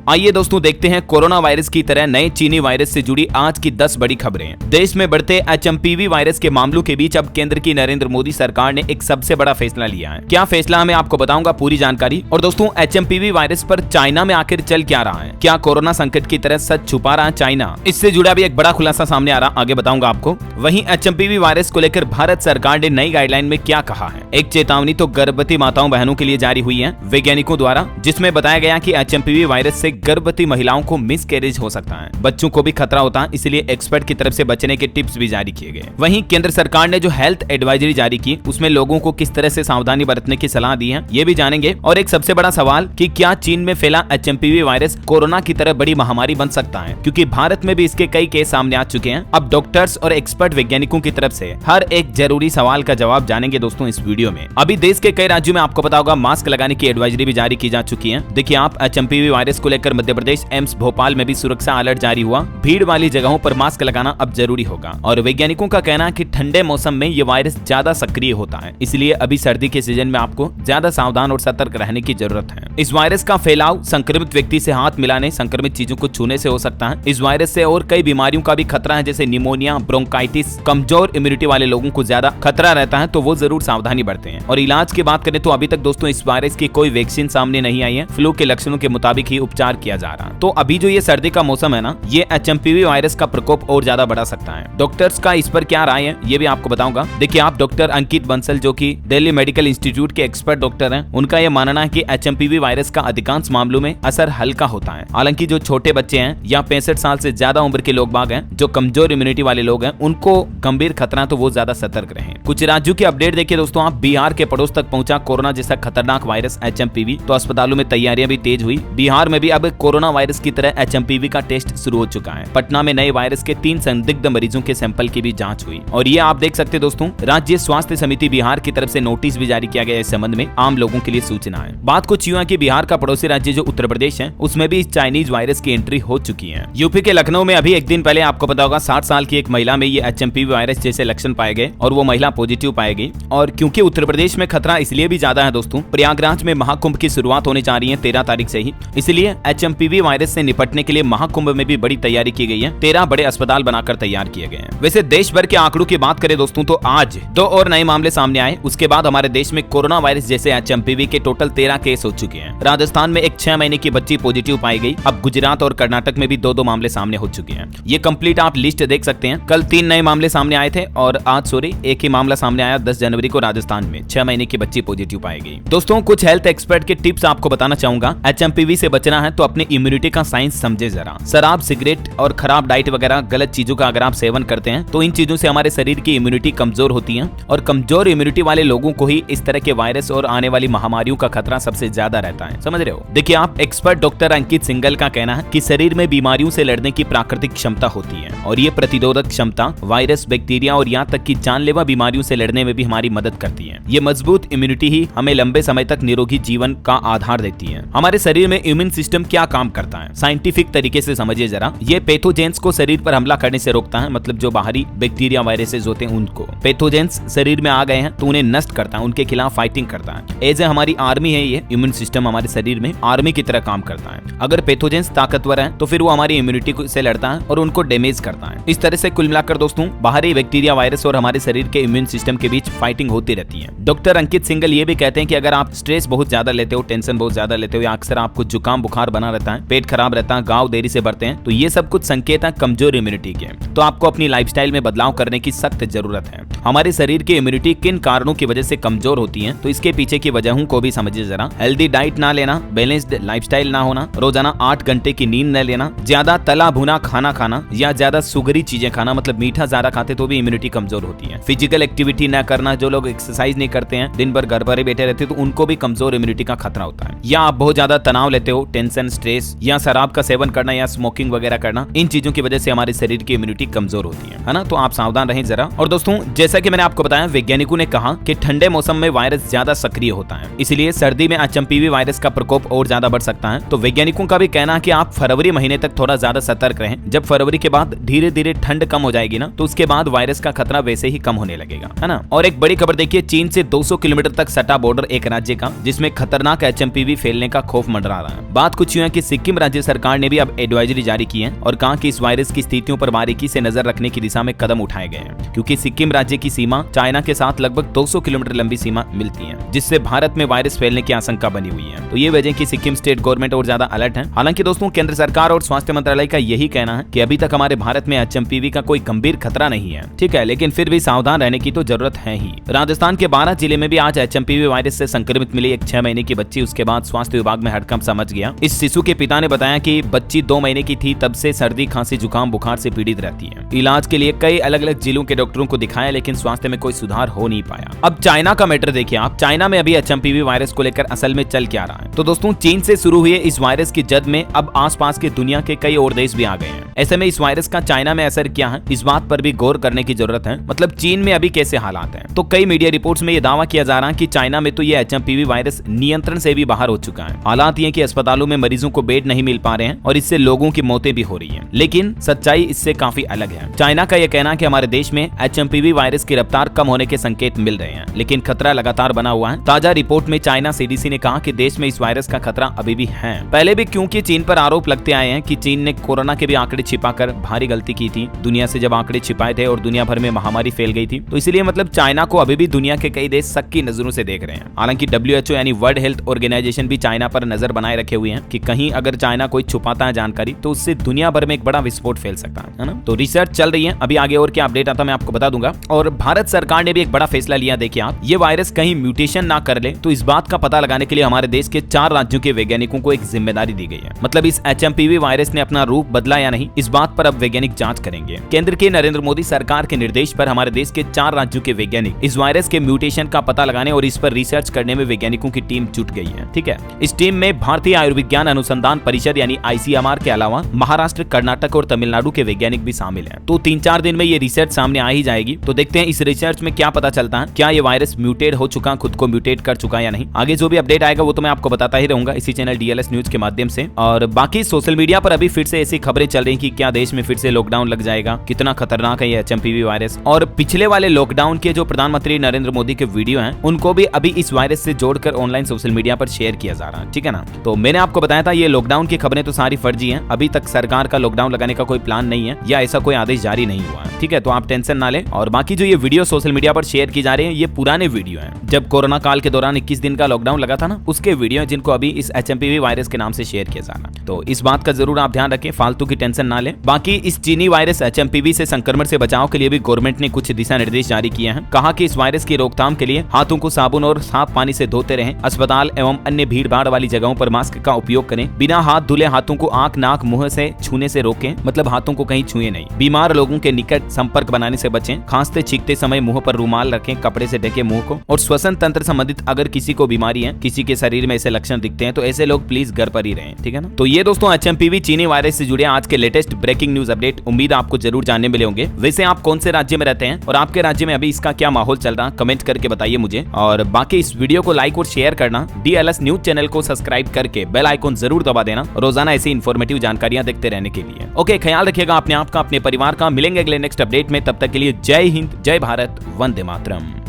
आइए दोस्तों देखते हैं कोरोना वायरस की तरह नए चीनी वायरस से जुड़ी आज की 10 बड़ी खबरें। देश में बढ़ते HMPV वायरस के मामलों के बीच अब केंद्र की नरेंद्र मोदी सरकार ने एक सबसे बड़ा फैसला लिया है। क्या फैसला है मैं आपको बताऊंगा पूरी जानकारी। और दोस्तों HMPV वायरस पर चाइना में आखिर चल क्या रहा है, क्या कोरोना संकट की तरह सच छुपा रहा है चाइना, इससे जुड़ा भी एक बड़ा खुलासा सामने आ रहा, आगे बताऊंगा आपको। वहीं HMPV वायरस को लेकर भारत सरकार ने नई गाइडलाइन में क्या कहा है। एक चेतावनी तो गर्भवती माताओं बहनों के लिए जारी हुई है वैज्ञानिकों द्वारा, जिसमें बताया गया कि HMPV वायरस से गर्भवती महिलाओं को मिसकैरेज हो सकता है, बच्चों को भी खतरा होता है, इसलिए एक्सपर्ट की तरफ से बचने के टिप्स भी जारी किए गए। वहीं केंद्र सरकार ने जो हेल्थ एडवाइजरी जारी की उसमें लोगों को किस तरह से सावधानी बरतने की सलाह दी है ये भी जानेंगे। और एक सबसे बड़ा सवाल कि क्या चीन में फैला HMPV वायरस कोरोना की तरह बड़ी महामारी बन सकता है, क्योंकि भारत में भी इसके कई केस सामने आ चुके हैं। अब डॉक्टर्स और एक्सपर्ट वैज्ञानिकों की तरफ से हर एक जरूरी सवाल का जवाब जानेंगे दोस्तों इस वीडियो में। अभी देश के कई राज्यों में आपको पता होगा मास्क लगाने की एडवाइजरी भी जारी की जा चुकी है। देखिए आप HMPV वायरस को लेकर मध्य प्रदेश एम्स भोपाल में भी सुरक्षा अलर्ट जारी हुआ। भीड़ वाली जगहों पर मास्क लगाना अब जरूरी होगा। और वैज्ञानिकों का कहना है कि ठंडे मौसम में ये वायरस ज्यादा सक्रिय होता है, इसलिए अभी सर्दी के सीजन में आपको ज्यादा सावधान और सतर्क रहने की जरूरत है। इस वायरस का फैलाव संक्रमित व्यक्ति से हाथ मिलाने, संक्रमित चीजों को छूने से हो सकता है। इस वायरस से और कई बीमारियों का भी खतरा है, जैसे निमोनिया, ब्रोंकाइटिस। कमजोर इम्यूनिटी वाले लोगों को ज्यादा खतरा रहता है, तो वो जरूर सावधानी बरतें हैं। और इलाज की बात करें तो अभी तक दोस्तों इस वायरस की कोई वैक्सीन सामने नहीं आई है। फ्लू के लक्षणों के मुताबिक ही उपचार किया जा रहा है। तो अभी जो ये सर्दी का मौसम है ना, ये HMPV वायरस का प्रकोप और ज्यादा बढ़ा सकता है। डॉक्टर्स का इस पर क्या राय है ये भी आपको बताऊंगा। देखिए आप डॉक्टर अंकित बंसल जो कि दिल्ली मेडिकल इंस्टीट्यूट के एक्सपर्ट डॉक्टर हैं, उनका यह मानना है कि HMPV वायरस का अधिकांश मामलों में असर हल्का होता है। हालांकि जो छोटे बच्चे हैं या 65 साल से ज्यादा उम्र के लोग बाग हैं, जो कमजोर इम्यूनिटी वाले लोग हैं, उनको गंभीर खतरा, तो वो ज्यादा सतर्क रहें। कुछ राज्यों की अपडेट देखिए दोस्तों आप। बिहार के पड़ोस तक पहुंचा कोरोना जैसा खतरनाक वायरस HMPV, तो अस्पतालों में तैयारियां भी तेज हुई। बिहार में भी अब कोरोना वायरस की तरह HMPV का टेस्ट शुरू हो चुका है। पटना में नए वायरस के 3 संदिग्ध मरीजों के सैंपल की भी जांच हुई। और ये आप देख सकते दोस्तों, राज्य स्वास्थ्य समिति बिहार की तरफ से नोटिस भी जारी किया गया इस संबंध में, आम लोगों के लिए सूचना है। बात कुछ यूं है कि बिहार का पड़ोसी राज्य जो उत्तर प्रदेश है, उसमें भी चाइनीज वायरस की एंट्री हो चुकी है। यूपी के लखनऊ में अभी एक दिन पहले आपको पता होगा 60 साल की एक महिला में ये HMPV वायरस जैसे लक्षण पाए गए और वो महिला पॉजिटिव पाई गई। और क्योंकि उत्तर प्रदेश में खतरा इसलिए भी ज्यादा है दोस्तों, प्रयागराज में महाकुंभ की शुरुआत होने जा रही है 13 तारीख से ही, इसलिए HMPV वायरस से निपटने के लिए महाकुंभ में भी बड़ी तैयारी की गई है। 13 बड़े अस्पताल बनाकर तैयार किए गए हैं। वैसे देश भर के आंकड़ों की बात करें दोस्तों तो आज 2 और नए मामले सामने आए। उसके बाद हमारे देश में कोरोना वायरस जैसे HMPV के टोटल 13 केस हो चुके हैं। राजस्थान में एक 6 महीने की बच्ची पॉजिटिव पाई गई। अब गुजरात और कर्नाटक में भी 2-2 मामले सामने हो चुके हैं। ये कंप्लीट आप लिस्ट देख सकते हैं। कल 3 नए मामले सामने आए थे और आज एक ही मामला सामने आया 10 जनवरी को राजस्थान में 6 महीने की बच्ची पॉजिटिव पाई गई। दोस्तों कुछ हेल्थ एक्सपर्ट के टिप्स आपको बताना चाहूंगा। HMPV से बचना है तो अपनी इम्यूनिटी का साइंस समझे जरा। शराब, सिगरेट और खराब डाइट वगैरह गलत चीजों का अगर आप सेवन करते हैं तो इन चीजों से हमारे शरीर की इम्यूनिटी कमजोर होती है और कमजोर इम्यूनिटी वाले लोगों को ही इस तरह के वायरस और आने वाली महामारियों का खतरा सबसे ज्यादा रहता है। समझ रहे हो। देखिए आप एक्सपर्ट डॉक्टर अंकित सिंगल का कहना है कि शरीर में बीमारियों से लड़ने की प्राकृतिक क्षमता होती है और ये प्रतिरोधक क्षमता वायरस, बैक्टीरिया और यहाँ तक कि जानलेवा बीमारियों से लड़ने में भी हमारी मदद करती है। ये मजबूत इम्यूनिटी ही हमें लंबे समय तक निरोगी जीवन का आधार देती है। हमारे शरीर में इम्यून सिस्टम क्या काम करता है साइंटिफिक तरीके से समझिए जरा। ये पैथोजेंस को शरीर पर हमला करने से रोकता है, मतलब जो बाहरी बैक्टीरिया वायरसेस होते हैं उनको। पैथोजेंस शरीर में आ गए हैं तो उन्हें नष्ट करता है, उनके खिलाफ फाइटिंग करता है। एज ए हमारी आर्मी है, ये इम्यून सिस्टम हमारे शरीर में आर्मी की तरह काम करता है। अगर पैथोजेंस ताकतवर है तो फिर वो हमारी इम्यूनिटी से लड़ता है और उनको डैमेज करता है। इस तरह से कुल मिलाकर दोस्तों बाहरी बैक्टीरिया, वायरस और हमारे शरीर के इम्यून सिस्टम के बीच फाइटिंग होती रहती है। डॉक्टर अंकित सिंगल ये भी कहते हैं कि अगर आप स्ट्रेस बहुत ज्यादा लेते हो, टेंशन बहुत ज्यादा लेते हो या अक्सर आपको जुकाम बुखार बना रहता है, पेट खराब रहता है, गाँव देरी से बढ़ते हैं, तो ये सब कुछ संकेत है कमजोर इम्यूनिटी के। तो आपको अपनी लाइफस्टाइल में बदलाव करने की सख्त जरूरत है। हमारे शरीर की इम्यूनिटी किन कारणों की वजह से कमजोर होती है, तो इसके पीछे की वजहों को भी समझिए जरा। हेल्दी डाइट ना लेना, बैलेंस्ड लाइफस्टाइल ना होना, रोजाना 8 घंटे की नींद न लेना, ज्यादा तला भुना खाना खाना या ज्यादा सुगरी चीजें खाना, मतलब मीठा ज्यादा खाते तो भी इम्यूनिटी कमजोर होती है। फिजिकल एक्टिविटी न करना, जो लोग एक्सरसाइज नहीं करते हैं, दिन भर घर पर ही बैठे रहते हैं, तो उनको भी कमजोर इम्यूनिटी का खतरा होता है। या आप बहुत ज्यादा तनाव लेते हो, टेंशन, स्ट्रेस या शराब का सेवन करना या स्मोकिंग वगैरह करना, इन चीजों की वजह से हमारे शरीर की इम्यूनिटी कमजोर होती है ना। तो आप सावधान रहें जरा। और दोस्तों जैसे जैसा कि मैंने आपको बताया, वैज्ञानिकों ने कहा कि ठंडे मौसम में वायरस ज्यादा सक्रिय होता है, इसलिए सर्दी में एचएमपीवी वायरस का प्रकोप और ज्यादा बढ़ सकता है। तो वैज्ञानिकों का भी कहना है कि आप फरवरी महीने तक थोड़ा ज्यादा सतर्क रहें। जब फरवरी के बाद धीरे धीरे ठंड कम हो जाएगी ना, तो उसके बाद वायरस का खतरा वैसे ही कम होने लगेगा, है ना। और एक बड़ी खबर देखिए, चीन से 200 किलोमीटर तक सटा बॉर्डर एक राज्य का, जिसमें खतरनाक एचएमपीवी फैलने का खौफ मंडरा रहा है। बात कुछ यूं है कि सिक्किम राज्य सरकार ने भी अब एडवाइजरी जारी की है और कहा कि इस वायरस की स्थितियों पर बारीकी से नजर रखने की दिशा में कदम उठाए गए हैं, क्योंकि सिक्किम राज्य की सीमा चाइना के साथ लगभग 200 किलोमीटर लंबी सीमा मिलती है, जिससे भारत में वायरस फैलने की आशंका बनी हुई है। तो ये वजह कि सिक्किम स्टेट गवर्नमेंट और ज्यादा अलर्ट है। हालांकि दोस्तों, केंद्र सरकार और स्वास्थ्य मंत्रालय का यही कहना है कि अभी तक हमारे भारत में एचएमपीवी का कोई गंभीर खतरा नहीं है, ठीक है, लेकिन फिर भी सावधान रहने की तो जरूरत है ही। राजस्थान के 12 जिले में भी आज एचएमपीवी वायरस से संक्रमित मिली एक 6 महीने की बच्ची। उसके बाद स्वास्थ्य विभाग में हड़कंप समझ गया। इस शिशु के पिता ने बताया कि बच्ची 2 महीने की थी, तब से सर्दी, खांसी, जुकाम, बुखार से पीड़ित रहती है। इलाज के लिए कई अलग अलग जिलों के डॉक्टरों को दिखाया, लेकिन स्वास्थ्य में कोई सुधार हो नहीं पाया। अब चाइना का मैटर देखिए आप। चाइना में अभी एचएमपीवी वायरस को लेकर असल में चल क्या रहा है। तो दोस्तों, चीन से शुरू हुए इस वायरस की जद में अब आसपास के दुनिया के कई और देश भी आ गए हैं। ऐसे में इस वायरस का चाइना में असर क्या है, इस बात पर भी गौर करने की जरूरत है। मतलब चीन में अभी कैसे हालात हैं। तो कई मीडिया रिपोर्ट्स में यह दावा किया जा रहा है कि चाइना में तो ये एचएमपीवी वायरस नियंत्रण से भी बाहर हो चुका है। हालात ये कि अस्पतालों में मरीजों को बेड नहीं मिल पा रहे हैं और इससे लोगों की मौतें भी हो रही हैं। लेकिन सच्चाई इससे काफी अलग है। चाइना का यह कहना है कि हमारे देश में एचएमपीवी वायरस की रफ्तार कम होने के संकेत मिल रहे हैं, लेकिन खतरा लगातार बना हुआ है। ताजा रिपोर्ट में चाइना सीडीसी ने कहा कि देश में इस वायरस का खतरा अभी भी है। पहले भी क्योंकि चीन पर आरोप लगते आए हैं कि चीन ने कोरोना के भी आंकड़े छिपाकर भारी गलती की थी। दुनिया से जब आंकड़े छिपाए थे और दुनिया भर में महामारी फैल गई थी, तो इसलिए मतलब चाइना को अभी भी दुनिया के कई देश शक की नजरों से देख रहे हैं। हालांकि WHO यानी वर्ल्ड हेल्थ ऑर्गेनाइजेशन भी चाइना पर नजर बनाए रखे हुए हैं कि कहीं अगर चाइना कोई छुपाता है जानकारी, तो उससे दुनिया भर में एक बड़ा विस्फोट फैल सकता है ना। तो रिसर्च चल रही है, अभी आगे और क्या अपडेट आता मैं आपको बता दूंगा। और भारत सरकार ने भी एक बड़ा फैसला लिया। देखिए आप, ये वायरस कहीं म्यूटेशन ना कर ले, तो इस बात का पता लगाने के लिए हमारे देश के 4 राज्यों के वैज्ञानिकों को एक जिम्मेदारी दी गई है। मतलब इस एचएमपीवी वायरस ने अपना रूप बदला या नहीं, इस बात पर अब वैज्ञानिक जांच करेंगे। केंद्र के नरेंद्र मोदी सरकार के निर्देश पर हमारे देश के 4 राज्यों के वैज्ञानिक इस वायरस के म्यूटेशन का पता लगाने और इस पर रिसर्च करने में वैज्ञानिकों की टीम जुट गई है, ठीक है। इस टीम में भारतीय आयुर्विज्ञान अनुसंधान परिषद यानी ICMR के अलावा महाराष्ट्र, कर्नाटक और तमिलनाडु के वैज्ञानिक भी शामिल हैं। तो 3-4 दिन में ये रिसर्च सामने आ ही जाएगी। तो देखते हैं इस रिसर्च में क्या पता चलता है, क्या ये वायरस म्यूटेट हो चुका, खुद को म्यूटेट कर चुका या नहीं। आगे जो भी अपडेट आएगा वो तो मैं आपको बताता ही रहूंगा इसी चैनल DLS न्यूज के माध्यम से। और बाकी सोशल मीडिया पर अभी फिर से ऐसी खबरें चल रही कि क्या देश में फिर से लॉकडाउन लग जाएगा, कितना खतरनाक है ये एचएमपीवी वायरस। और पिछले वाले लॉकडाउन के जो प्रधानमंत्री नरेंद्र मोदी के वीडियो हैं, उनको भी अभी इस वायरस से जोड़कर ऑनलाइन सोशल मीडिया पर शेयर किया जा रहा है, ठीक है ना। तो मैंने आपको बताया था ये लॉकडाउन की खबरें तो सारी फर्जी हैं। अभी तक सरकार का लॉकडाउन लगाने का कोई प्लान नहीं है या ऐसा कोई आदेश जारी नहीं हुआ है, ठीक है। तो आप टेंशन ना लें। और बाकी जो ये वीडियो सोशल मीडिया पर शेयर की जा रही है, ये पुराने वीडियो हैं। जब कोरोना काल के दौरान 21 दिन का लॉकडाउन लगा था ना, उसके वीडियो हैं जिनको अभी इस एचएमपीवी वायरस के नाम से शेयर किया जा रहा है। तो इस बात का जरूर आप ध्यान रखें, फालतू की टेंशन ना लें। बाकी इस चीनी वायरस एचएमपीवी से संक्रमण से बचाव के लिए भी गवर्नमेंट ने कुछ दिशा निर्देश जारी किए हैं। कहा कि इस वायरस की रोकथाम के लिए हाथों को साबुन और साफ पानी से धोते रहें। अस्पताल एवं अन्य भीड़ भाड़ वाली जगहों पर मास्क का उपयोग करें। बिना हाथ धुले हाथों को आंख, नाक, मुंह से छूने से रोकें, मतलब हाथों को कहीं छुए नहीं। बीमार लोगों के निकट संपर्क बनाने से बचें। खांसते छींकते समय मुंह पर रुमाल रखें, कपड़े से ढके मुंह को। और श्वसन तंत्र संबंधित अगर किसी को बीमारी है, किसी के शरीर में ऐसे लक्षण दिखते हैं, तो ऐसे लोग प्लीज घर पर ही रहें, ठीक है ना। तो ये दोस्तों एचएमपीवी चीनी वायरस से जुड़े आज के लेटेस्ट ब्रेकिंग न्यूज अपडेट। उम्मीद आपको जरूर जानने मिले होंगे। वैसे आप कौन से राज्य में रहते हैं और आपके राज्य में अभी इसका क्या माहौल चल रहा है, कमेंट करके बताइए मुझे। और बाकी इस वीडियो को लाइक और शेयर करना, DLS न्यूज चैनल को सब्सक्राइब करके बेल आइकन जरूर दबा देना, रोजाना ऐसी इंफॉर्मेटिव जानकारियां देखते रहने के लिए। ओके, ख्याल रखिएगा अपने आप का, अपने परिवार का। मिलेंगे अगले नेक्स्ट अपडेट में, तब तक के लिए जय हिंद, जय भारत, वंदे मातरम।